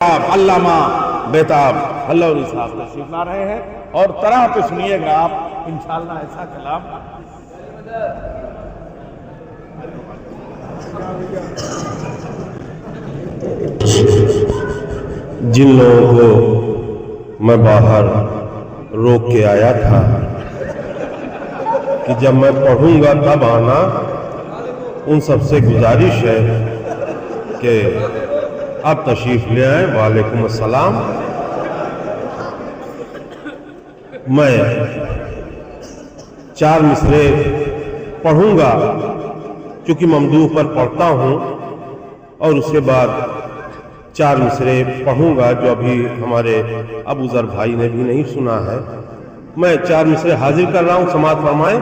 अल्लामा बेताब हल्लौरी साहब तशरीफ ला रहे हैं और तरह पे सुनिएगा आप इंशाअल्लाह ऐसा कलाम। जिन लोगों को मैं बाहर रोक के आया था कि जब मैं पढ़ूंगा तब आना, उन सबसे गुजारिश है कि अब तशरीफ ले आए। वालेकुम अस्सलाम। मैं 4 मिसरे पढ़ूंगा क्योंकि ममदूह पर पढ़ता हूं, और उसके बाद 4 मिसरे पढ़ूंगा जो अभी हमारे अबू ज़र भाई ने भी नहीं सुना है। मैं 4 मिसरे हाजिर कर रहा हूं, समाअत फरमाएं।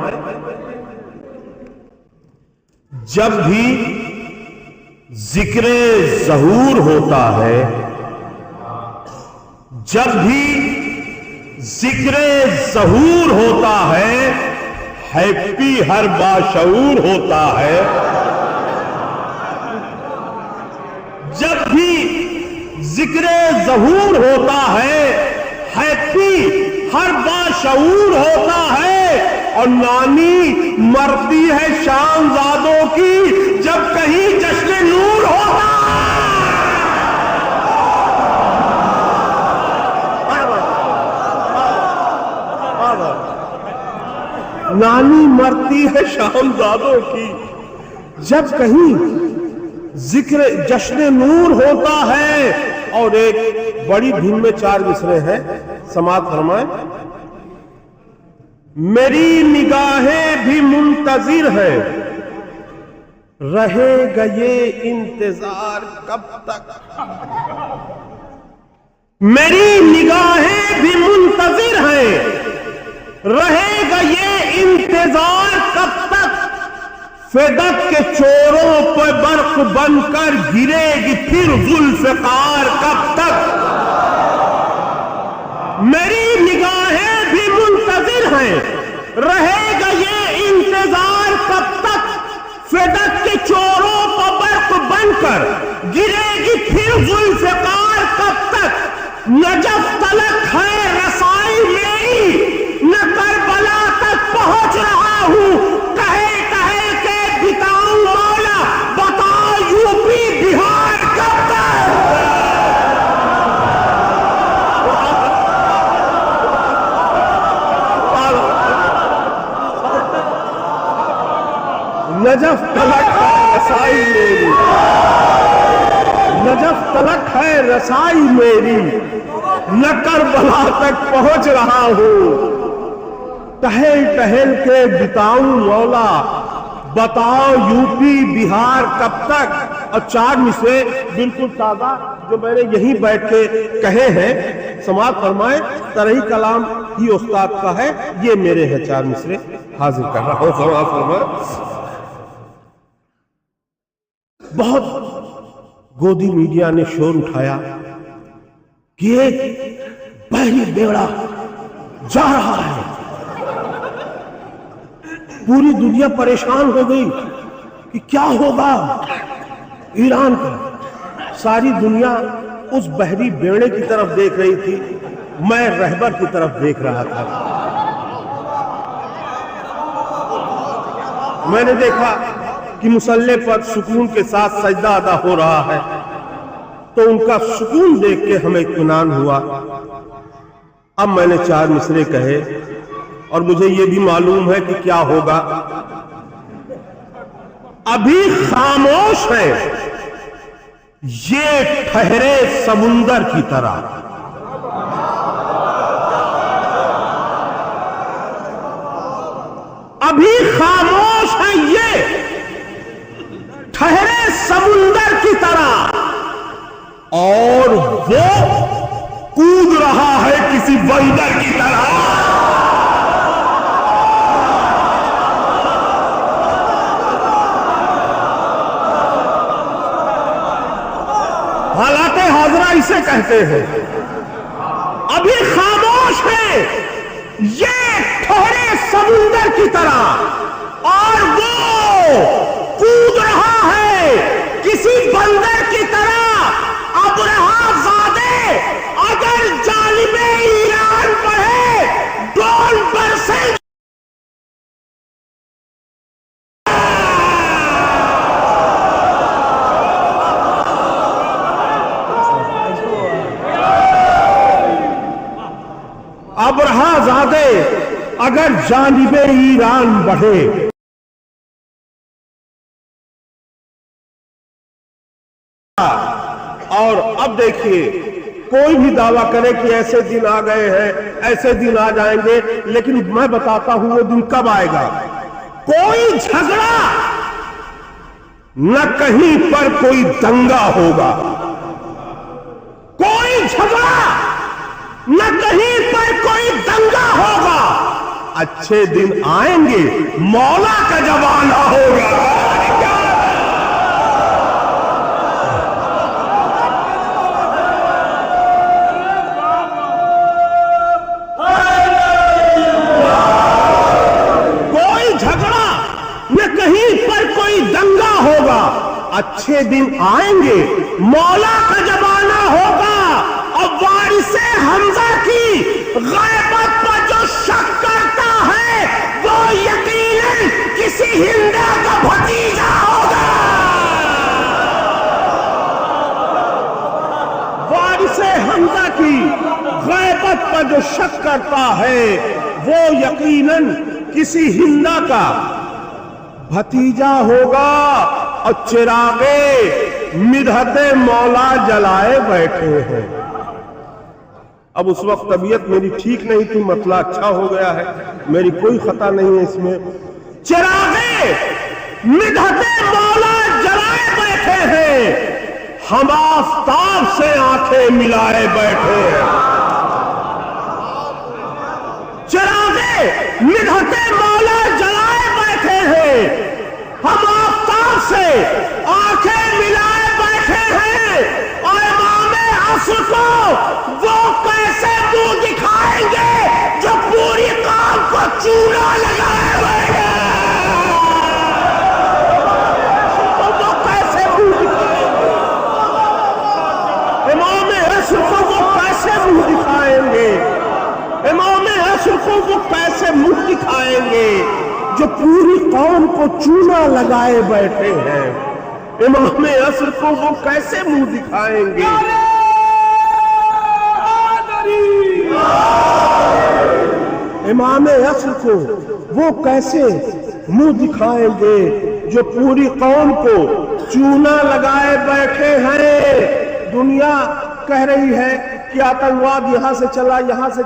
जब भी जिक्र ज़हूर होता है, जब भी जिक्र ज़हूर होता है, हैप्पी हर बाशऊर होता है। जब भी जिक्र ज़हूर होता है, हैप्पी हर बाशऊर होता है। और नानी मरती है शाहजादों की जब कहीं जश्न नूर होता है। नानी मरती है शाहजादों की जब कहीं जिक्र जश्न नूर होता है। और एक बड़ी धुन में 4 मिसरे हैं, समाअत फरमाएं। मेरी निगाहें भी मुंतजिर है, रहेगा ये इंतजार कब तक। मेरी निगाहें भी मुंतजिर है, रहेगा ये इंतजार कब तक। फेदक के चोरों पर बर्फ बनकर गिरेगी फिर जुल्फ़िकार कब तक। मेरी निगाहें भी मुंतजिर हैं, रहेगा ये इंतजार कब तक। फेदक के चोरों पर बर्फ बनकर गिरेगी फिर जुल्फ़िकार कब तक। नजफ तलक है रसाई मेरी, न करबला तक पहुंच रहा हूं। कहे कहे के बिताऊं मौला, बताओ यूपी बिहार कब तक। नजफ तलक है रसाई मेरी, नजफ तलक है रसाई मेरी, न करबला तक पहुंच रहा हूं। टहल टहल के बिताऊं मौला, बताओ यूपी बिहार कब तक। और 4 मिसरे बिल्कुल ताजा जो मैंने यहीं बैठ के कहे हैं, समाअत फरमाएं। तरही कलाम ही उस्ताद का है, ये मेरे हैं 4 मिसरे हाजिर कर रहा हूं, समाअत फरमाएं। बहुत गोदी मीडिया ने शोर उठाया कि एक बहरी बेड़ा जा रहा है। पूरी दुनिया परेशान हो गई कि क्या होगा ईरान का। सारी दुनिया उस बहरी बेड़े की तरफ देख रही थी, मैं रहबर की तरफ देख रहा था। मैंने देखा कि मुसल्ले पर सुकून के साथ सजदा अदा हो रहा है, तो उनका सुकून देख के हमें इत्मीनान हुआ। अब मैंने 4 मिसरे कहे और मुझे यह भी मालूम है कि क्या होगा। अभी खामोश है ये ठहरे समुंदर की तरह। अभी खामोश है ये ठहरे समुंदर की तरह, और वो कूद रहा है किसी बंदर की तरह। हालाते हाजरा इसे कहते हैं। अभी खामोश है ये ठहरे समुंदर की तरह, और वो कूद रहा है किसी बंदर की तरह। अब रहा शहजादे अगर जानिबे ईरान बढ़े। और अब देखिए, कोई भी दावा करे कि ऐसे दिन आ गए हैं, ऐसे दिन आ जाएंगे, लेकिन मैं बताता हूं वो दिन कब आएगा। कोई झगड़ा न कहीं पर कोई दंगा होगा, कोई झगड़ा न कहीं पर कोई दंगा होगा। अच्छे दिन आएंगे, मौला का जमाना होगा। दंगा होगा, अच्छे दिन आएंगे, मौला का जमाना होगा। और वारिसे हमजा की गैबत पर जो शक करता है वो यकीनन किसी हिंदा का भतीजा होगा। वारिसे हमजा की गैबत पर जो शक करता है वो यकीनन किसी हिंदा का भतीजा होगा। और चिरागे मिदहते मौला जलाए बैठे हैं। अब उस वक्त तबीयत मेरी ठीक नहीं थी, मसला अच्छा हो गया है, मेरी कोई खता नहीं है इसमें। चिरागे मिदहते मौला जलाए बैठे हैं, हम आफताब से आंखें मिलाए बैठे हैं। चिरागे मिदहते मौला जलाए बैठे हैं, हम आफताब से आंखें मिलाए बैठे हैं। और इमामे असर को वो कैसे मुंह दिखाएंगे जो पूरी कौम को चूना लगाए हुए हैं। वो कैसे मुंह दिखाएंगे? इमामे असर को वो कैसे मुंह दिखाएंगे? इमामे असर को वो कैसे मुंह दिखाएंगे जो पूरी कौम को चूना लगाए बैठे हैं? इमामे असर को वो कैसे मुंह दिखाएंगे? इमामे असर को वो कैसे मुंह दिखाएंगे जो पूरी कौम को चूना लगाए बैठे हैं? दुनिया कह रही है कि आतंकवाद यहां से चला, यहां से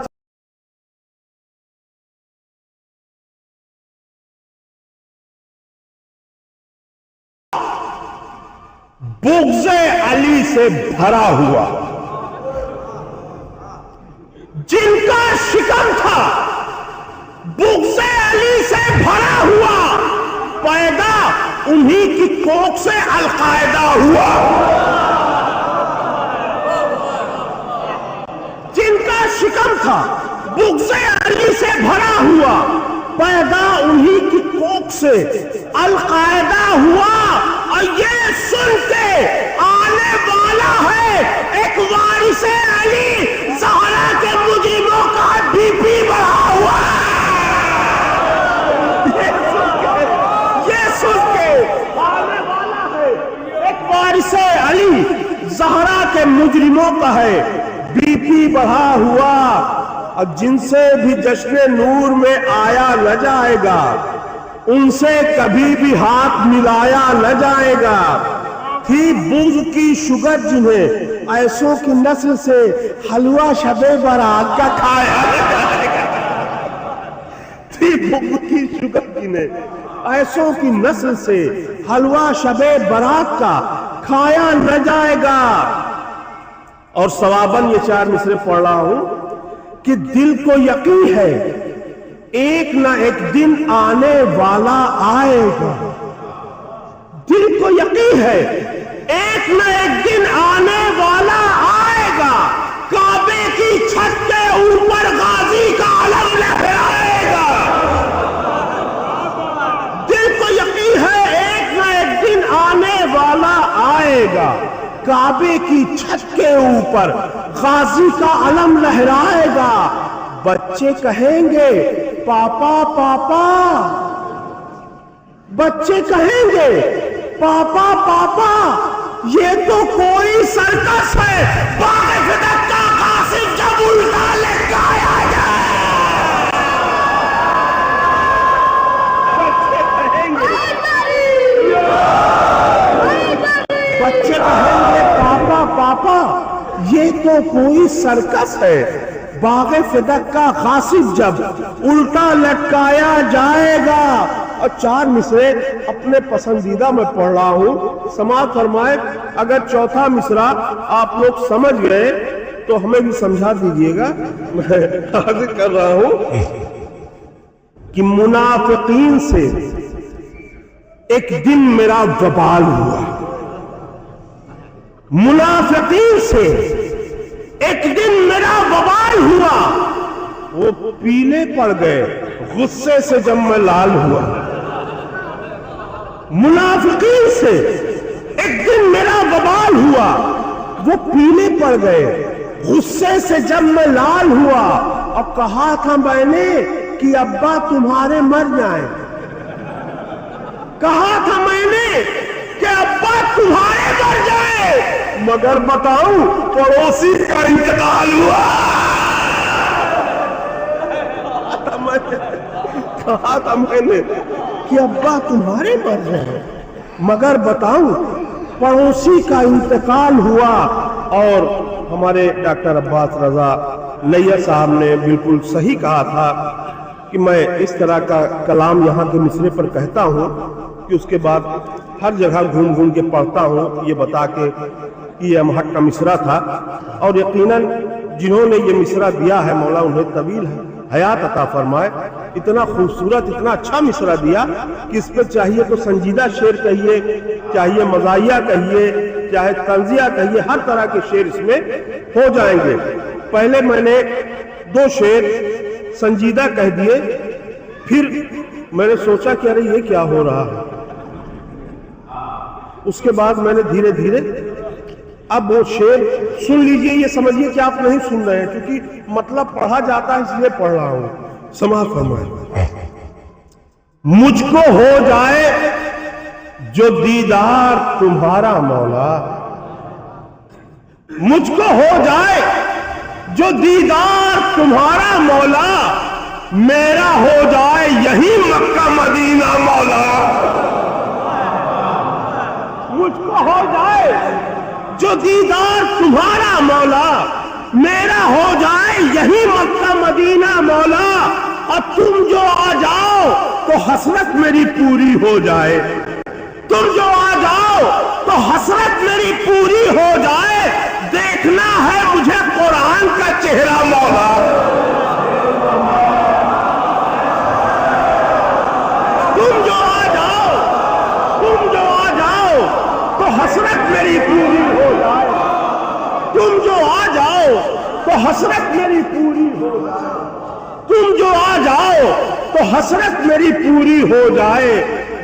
बुग़्ज़े अली से भरा हुआ, जिनका शिकम था बुग़्ज़े अली से भरा हुआ, पैदा उन्हीं की कोख से अल-कायदा हुआ। जिनका शिकम था बुग़्ज़े अली से भरा हुआ, पैदा उन्हीं की कोख से अल-कायदा हुआ। और ये सुन के आने वाला है एक वारिसे अली, ज़हरा के मुजरिमों का बीपी बढ़ा हुआ। ये सुन के आने वाला है एक वारिसे अली, ज़हरा के मुजरिमों का है बीपी बढ़ा हुआ। और जिनसे भी जश्न नूर में आया न जाएगा, उनसे कभी भी हाथ मिलाया न जाएगा। थी बुग़्ज़ की शुगर जिन्हें, ऐसों की नस्ल से हलवा शबे बारात का खाया। थी बुग़्ज़ की शुगर जिन्हें, ऐसों की नस्ल से हलवा शबे बारात का खाया न जाएगा। और सवाबन ये 4 मिसरे पढ़ रहा हूं कि दिल को यकीन है एक ना एक दिन आने वाला आएगा। दिल को यकीन है एक ना एक दिन आने वाला आएगा। काबे की छत के ऊपर गाजी का अलम लहराएगा। दिल को यकीन है एक ना एक दिन आने वाला आएगा। काबे की छत के ऊपर गाजी का अलम लहराएगा। बच्चे कहेंगे पापा पापा, बच्चे कहेंगे पापा पापा, ये तो कोई सर्कस है। बाग़-ए-फ़िदक का कासिम जब उल्टा लटकाया जाए। ये तो कोई सर्कस है। बाग़े फ़िदक का गासिब जब उल्टा लटकाया जाएगा। और 4 मिसरे अपने पसंदीदा में पढ़ रहा हूं, समाअत फरमाए। अगर चौथा मिसरा आप लोग समझ गए तो हमें भी समझा दीजिएगा। मैं हाजिर कर रहा हूं कि मुनाफिकीन से एक दिन मेरा वबाल हुआ। मुनाफिकीन से एक दिन मेरा वबाल हुआ। वो पीले पड़ गए गुस्से से जब मैं लाल हुआ। मुनाफिकीन से एक दिन मेरा वबाल हुआ। वो पीले पड़ गए गुस्से से जब मैं लाल हुआ। और कहा था मैंने कि अब्बा तुम्हारे मर जाएं। कहा था मैंने कि अब्बा तुम्हारे मर जाए, मगर बताऊं पड़ोसी का इंतकाल हुआ। कहा था मैंने कि अब्बा तुम्हारे मर जाए, मगर बताऊं पड़ोसी का इंतकाल हुआ। और हमारे डॉक्टर अब्बास रजा नैयर साहब ने बिल्कुल सही कहा था कि मैं इस तरह का कलाम यहाँ के मिसरे पर कहता हूँ कि उसके बाद हर जगह घूम घूम के पढ़ता हूँ, ये बता के कि यह महक का मिसरा था। और यकीनन जिन्होंने ये मिसरा दिया है मौला उन्हें तवील हयात अता फरमाए। इतना खूबसूरत, इतना अच्छा मिसरा दिया कि इस पर चाहिए तो संजीदा शेर कहिए, चाहिए मज़ाहिया कहिए, चाहे तंजिया कहिए, हर तरह के शेर इसमें हो जाएंगे। पहले मैंने 2 शेर संजीदा कह दिए, फिर मैंने सोचा कि अरे ये क्या हो रहा है। उसके बाद मैंने धीरे धीरे, अब वो शेर सुन लीजिए, ये समझिए कि आप नहीं सुन रहे हैं, क्योंकि मतलब पढ़ा जाता है इसलिए पढ़ रहा हूं। समाअत फरमाए। मुझको हो जाए जो दीदार तुम्हारा मौला, मुझको हो जाए जो दीदार तुम्हारा मौला, मेरा हो जाए यही मक्का मदीना मौला। मुझको हो जाए जो दीदार तुम्हारा मौला, मेरा हो जाए यही मक्का मदीना मौला। और तुम जो आ जाओ तो हसरत मेरी पूरी हो जाए। तुम जो आ जाओ तो हसरत मेरी पूरी हो जाए। देखना है मुझे कुरान का चेहरा मौला। तुम जो आ जाओ, तुम जो आ जाओ तो हसरत मेरी पूरी हो जाए। तुम जो आ जाओ तो हसरत मेरी पूरी हो जाए। तुम जो आ जाओ तो हसरत मेरी पूरी हो जाए।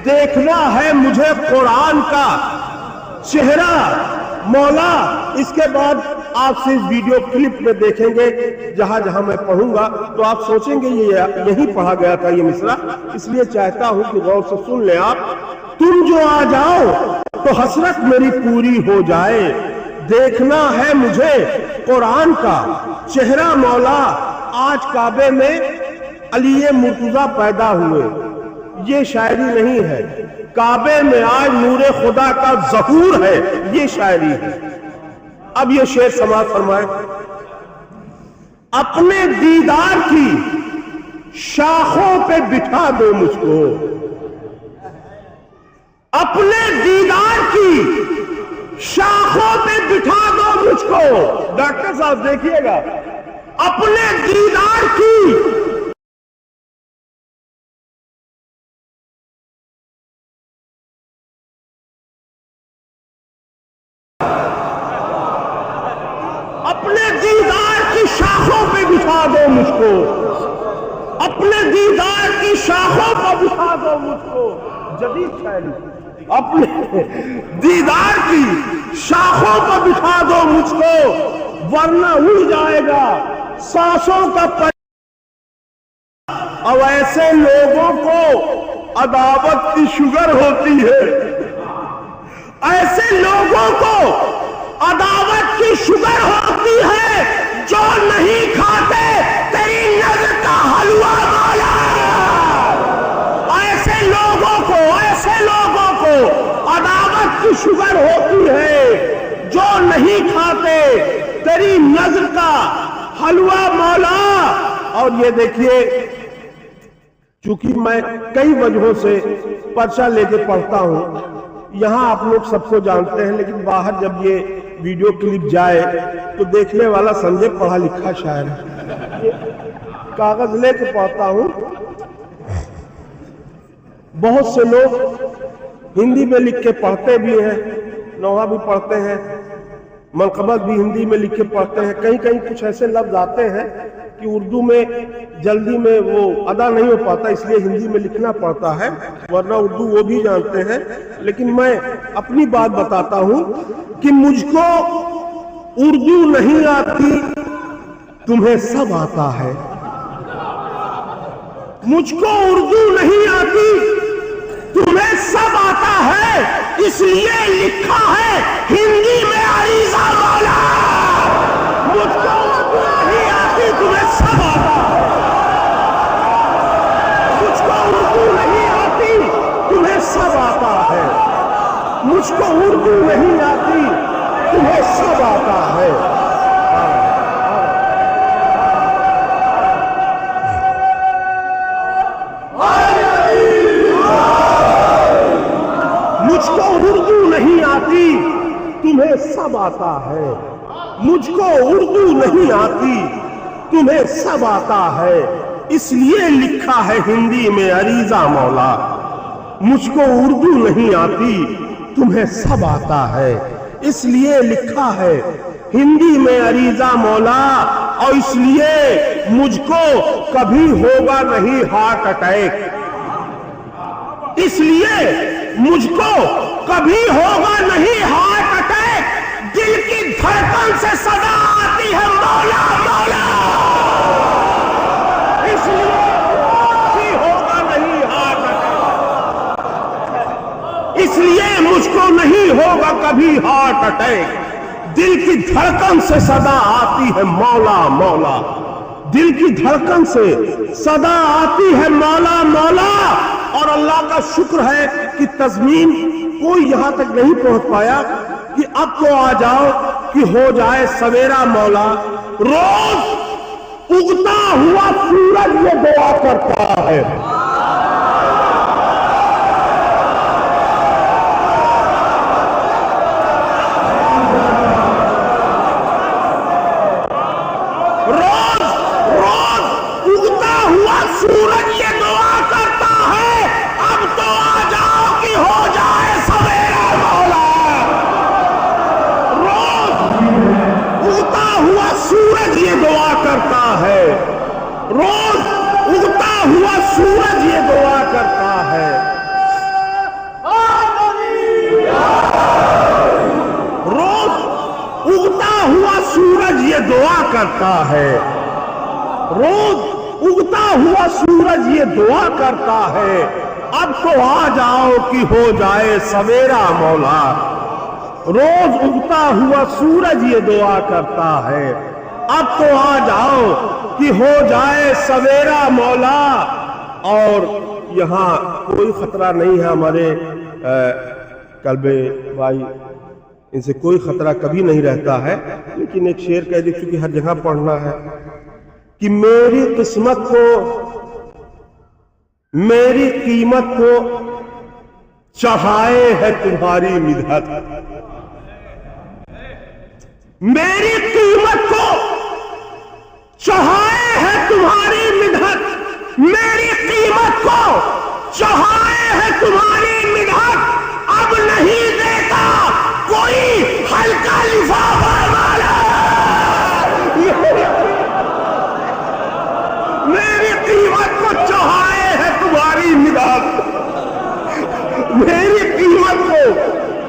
देखना है मुझे कुरान का चेहरा मौला। इसके बाद आपसे इस वीडियो क्लिप में देखेंगे, जहां जहां मैं पढ़ूंगा तो आप सोचेंगे ये यही पढ़ा गया था ये मिसरा, इसलिए चाहता हूं कि गौर से सुन लें आप। तुम जो आ जाओ तो हसरत मेरी पूरी हो जाए। देखना है मुझे कुरान का चेहरा मौला। आज काबे में अली मुर्तजा पैदा हुए, ये शायरी नहीं है। काबे में आज नूरे खुदा का ज़हूर है, ये शायरी है। अब ये शेर समाअत फरमाए। अपने दीदार की शाखों पे बिठा दो मुझको, अपने दीदार की शाखों पे बिठा दो मुझको। डॉक्टर साहब देखिएगा, अपने दीदार की अपने दीदार की शाखों पे बिठा दो मुझको, अपने दीदार की शाखों पर बिठा दो मुझको। जदीद शायरी। अपने दीदार की शाखों पर बिठा दो मुझको, वरना उड़ जाएगा सांसों का पर। अब ऐसे लोगों को अदावत की शुगर होती है, ऐसे लोगों को अदावत की शुगर होती है, जो नहीं खाते तेरी नजर का हलवा मौला। ऐसे लोगों को, ऐसे लोगों को अदावत की शुगर होती है, जो नहीं खाते तेरी नजर का हलवा मौला। और ये देखिए, चूंकि मैं कई वजहों से पर्चा लेके पढ़ता हूं, यहां आप लोग सबको जानते हैं, लेकिन बाहर जब ये वीडियो क्लिप जाए तो देखने वाला समझे पढ़ा लिखा शायर है। कागज लेके पढ़ता हूं। बहुत से लोग हिंदी में लिख के पढ़ते भी हैं, नौहा भी पढ़ते हैं, मनकबत भी हिंदी में लिख के पढ़ते हैं। कहीं कहीं कुछ ऐसे लफ्ज आते हैं कि उर्दू में जल्दी में वो अदा नहीं हो पाता, इसलिए हिंदी में लिखना पड़ता है, वरना उर्दू वो भी जानते हैं। लेकिन मैं अपनी बात बताता हूं कि मुझको उर्दू नहीं आती, तुम्हें सब आता है। मुझको उर्दू नहीं आती, तुम्हें सब आता है, इसलिए लिखा है हिंदी में अरीजा मौला। मुझको उर्दू नहीं आती, तुम्हें सब आता है। मुझको उर्दू नहीं आती, तुम्हें सब आता है। मुझको उर्दू नहीं आती, तुम्हें सब आता है। मुझको उर्दू नहीं आती, तुम्हें सब आता है। मुझको उर्दू नहीं आती, तुम्हें सब आता है, इसलिए लिखा है हिंदी में अरीजा मौला। मुझको उर्दू नहीं आती, तुम्हें सब आता है, इसलिए लिखा है हिंदी में अरीजा मौला। और इसलिए मुझको कभी होगा नहीं हार्ट अटैक, इसलिए मुझको कभी होगा नहीं हार्ट अटैक। दिल की धड़कन से सदा आती है मौला मौला, इसलिए कभी होगा नहीं हार्ट अटैक। इसलिए मुझको नहीं होगा कभी हार्ट अटैक। दिल की धड़कन से सदा आती है मौला मौला। दिल की धड़कन से सदा आती है मौला मौला। और अल्लाह का शुक्र है कि तज़मीन कोई यहां तक नहीं पहुंच पाया कि अब तो आ जाओ कि हो जाए सवेरा मौला। रोज उगता हुआ सूरज ये दुआ करता है। रोज रोज उगता हुआ सूरज ये दुआ करता है, अब तो आ जाओ कि हो जाए सवेरा मौला। रोज उगता हुआ सूरज ये दुआ करता है, रोज उगता हुआ सूरज ये दुआ करता है। रोज उगता हुआ सूरज ये दुआ करता है, रोज उगता हुआ सूरज ये दुआ करता है, अब तो आ जाओ कि हो जाए सवेरा मौला। रोज उगता हुआ सूरज ये दुआ करता है, अब तो आ जाओ कि हो जाए सवेरा मौला। और यहाँ कोई खतरा नहीं है हमारे कल्बे भाई, इनसे कोई खतरा कभी नहीं रहता है। लेकिन एक शेर कह दी, चूंकि हर जगह पढ़ना है कि मेरी किस्मत को, मेरी कीमत को चढ़ाए है तुम्हारी मिदहत। मेरी कीमत को चढ़ाए है तुम्हारी मिदहत। मेरी कीमत को चढ़ाए है तुम्हारी मिदहत। अब नहीं देता कोई हल्का लिफाफा वाला। मेरी कीमत को चढ़ाए है तुम्हारी मिदहत। मेरी कीमत को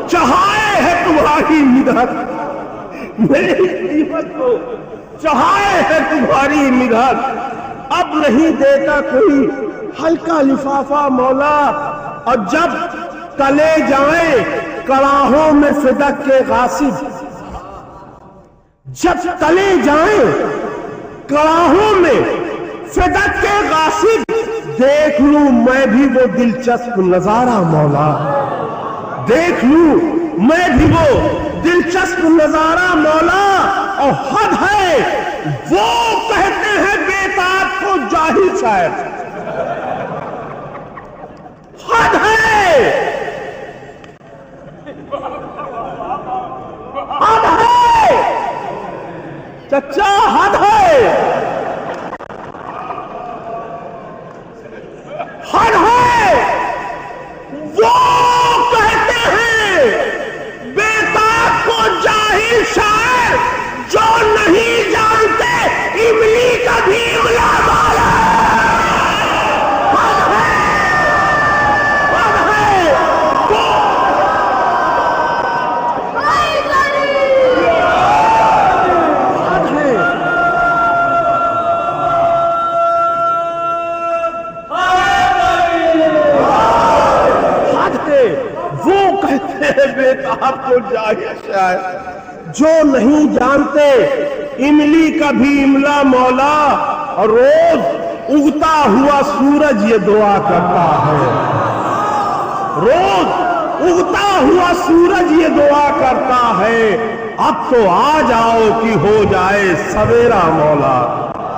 चढ़ाए है तुम्हारी मिदहत। मेरी कीमत को चढ़ाए है तुम्हारी मिदहत। अब नहीं देता कोई हल्का लिफाफा मौला। और जब तले जाए कड़ाहों में फिदक के गासिब, जब तले जाए कड़ाहों में फिदक के गासिब, देख लूं मैं भी वो दिलचस्प नजारा मौला। देख लूं मैं भी वो दिलचस्प नजारा मौला। और हद है वो कहते हैं बेताब को जाहिल शायर। हद है, हद है चचा, हद है, हद है। वो कहते हैं बेताब को जाहिल शायर, जो नहीं जानते इमली का भी इमला वाला। हद है वो कहते हैं बेताब को जाहिल शायर, जो नहीं जानते इमली का भी इमला मौला। और रोज उगता हुआ सूरज ये दुआ करता है, रोज उगता हुआ सूरज ये दुआ करता है, अब तो आ जाओ कि हो जाए सवेरा मौला।